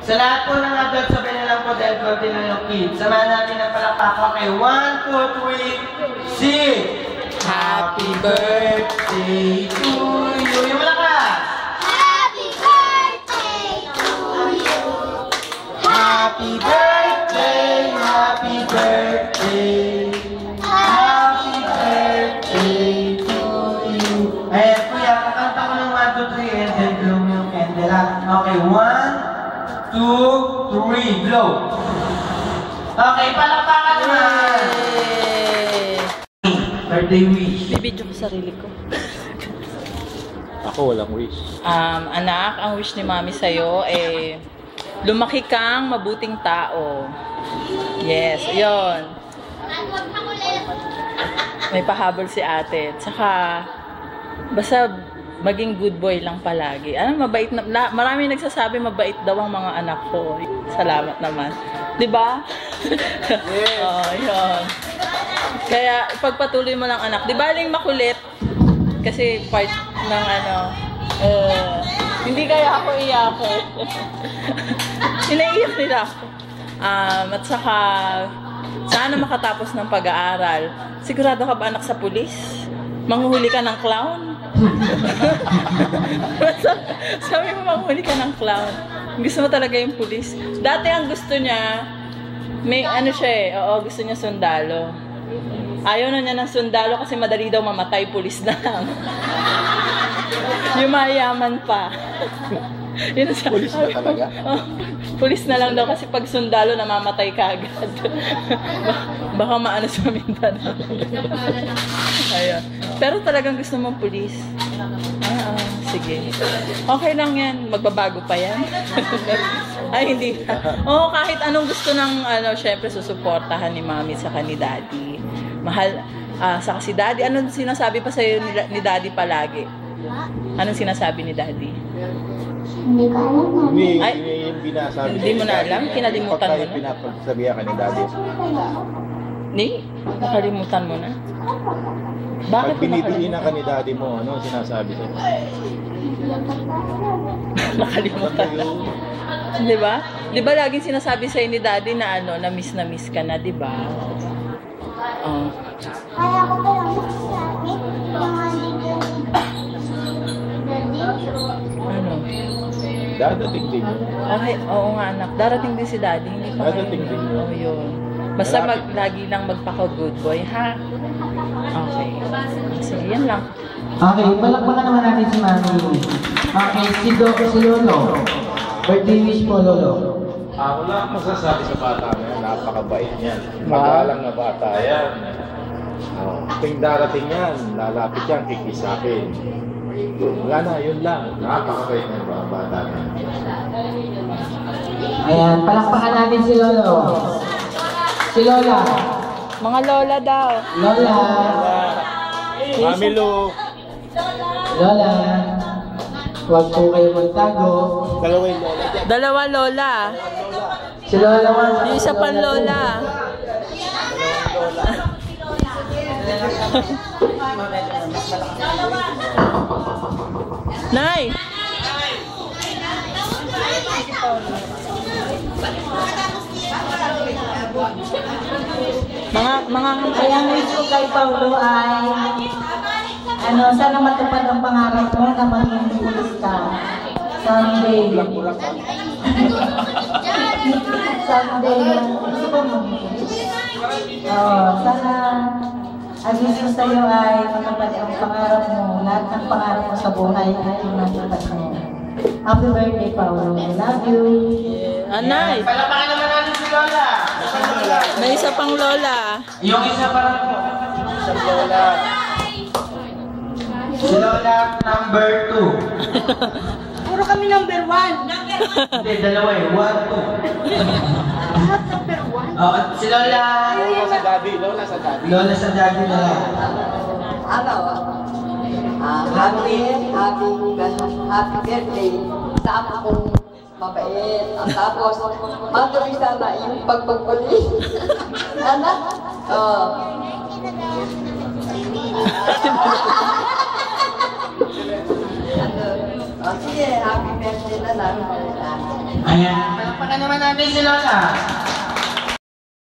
Sa lahat po ng adults, sabi na lang po dahil konti lang yung kids. Samahan natin ang palakpakan kay 1, 2, 3, sing! Happy birthday to you! Yung malakas! Happy birthday to you! Happy birthday! Happy birthday! Happy birthday to you! Ayan, kuya, kakanta ko ng 1, 2, 3 and then blow mo yung candle. Okay, 1, 2, 3, blow! Okay, palakpakan naman! Birthday wish. Bibidyo ko sarili ko. Ako walang wish. Anak, ang wish ni Mami sa'yo eh, lumaki kang mabuting tao. Yes, yun. May pahabol si ate. Tsaka, basta maging good boy lang palagi. Ano, mabait na, marami nagsasabi mabait daw ang mga anak ko. Salamat naman. Diba? Yes. Oh, yun. Kaya, pagpatuloy mo lang anak. Di ba aling makulit? Kasi part ng ano, hindi kaya ako iyak eh. Sinaiyak nila ako. At saka, sana makatapos ng pag-aaral. Sigurado ka ba anak sa pulis? Manguhuli ka ng clown? Sabi mo manguhuli ka ng clown. Gusto mo talaga yung pulis. Dati ang gusto niya, may ano siya eh, oo, gusto niya sundalo. Ayaw na niya ng sundalo kasi madali daw mamatay, pulis na lang. Yung mayaman pa. Yun sa, Pulis na talaga? Oh, pulis na lang daw kasi pag sundalo namamatay ka agad. Baka maano sa Mindanao. Ayun. Pero talagang gusto mong pulis. Sige. Okay lang yan. Magbabago pa yan. Ay, hindi. Oo, kahit anong gusto ng, ano, syempre susuportahan ni Mami sa ni Daddy. Mahal, sa si Daddy. Anong sinasabi pa sa'yo ni Daddy palagi? Anong sinasabi ni Daddy? Hindi ko alam. Ay, Yung binasabi hindi mo na alam? Kinalimutan mo na? Pinapagsabihan ka ni Daddy. Ni? Nakalimutan mo na? Bakit Pag binibihinan ka ni Daddy mo, ano sinasabi sa'yo? Nakalimutan na. Di ba? Di ba laging sinasabi sa'yo ni Daddy na ano, na miss ka na, di ba? Oh. Kaya ko pa lang sabi, yung andito. Ano? Dadating din yun. Okay, oo nga anak. Darating din si Daddy. Hindi pa Dadating din yun. Oh, yun. Basta lagi lang magpaka-good boy, ha? Okay. Sige, yan lang. Okay, palakpakan naman natin si Mami. Okay, si Lolo. Birthday wish mo, Lolo. Wala akong masasabi sa bata na yan. Napakabait niyan. Magalang na bata yan. Ting darating yan, lalapit yan, kikis sa akin. Wala na, yun lang. Napakabait na yung bata na. Ayan, palakpakan natin si Lolo. Si Lola. Mga lola daw. Lola. Mami Lu. Lola. Huwag po kayo magtago. Dalawa yung lola dyan. Dalawa lola. Si Lola 1. Yung isa pang lola. Nay! Mga Kaya wish ko kay Paulo ay sana matupad ang pangarap mo na maging pulis ka. Someday. Someday. Gusto ko maging pulis. Sana ang wish ko sa'yo ay matupad ang pangarap mo. Lahat ng pangarap mo sa buhay ay matupad mo. Happy birthday, Paulo. Love you. Anay! Palakpakan naman natin si Lola. May isa pang lola. Yung isa pa rin po. Isang lola. Si Lola number 2. Puro kami number 1. Hindi, dalawa eh. 1, 2. Lahat number 1. Oh, at si Lola. Lola sa Daddy. Lola sa Daddy. Lola sa Daddy na lang. Happy birthday sa apo kong mabait. At tapos, matuloy sana yung pagpagpuli. Anak? Sige, happy birthday na lang. Ayan. Palakpakan naman natin si Lola.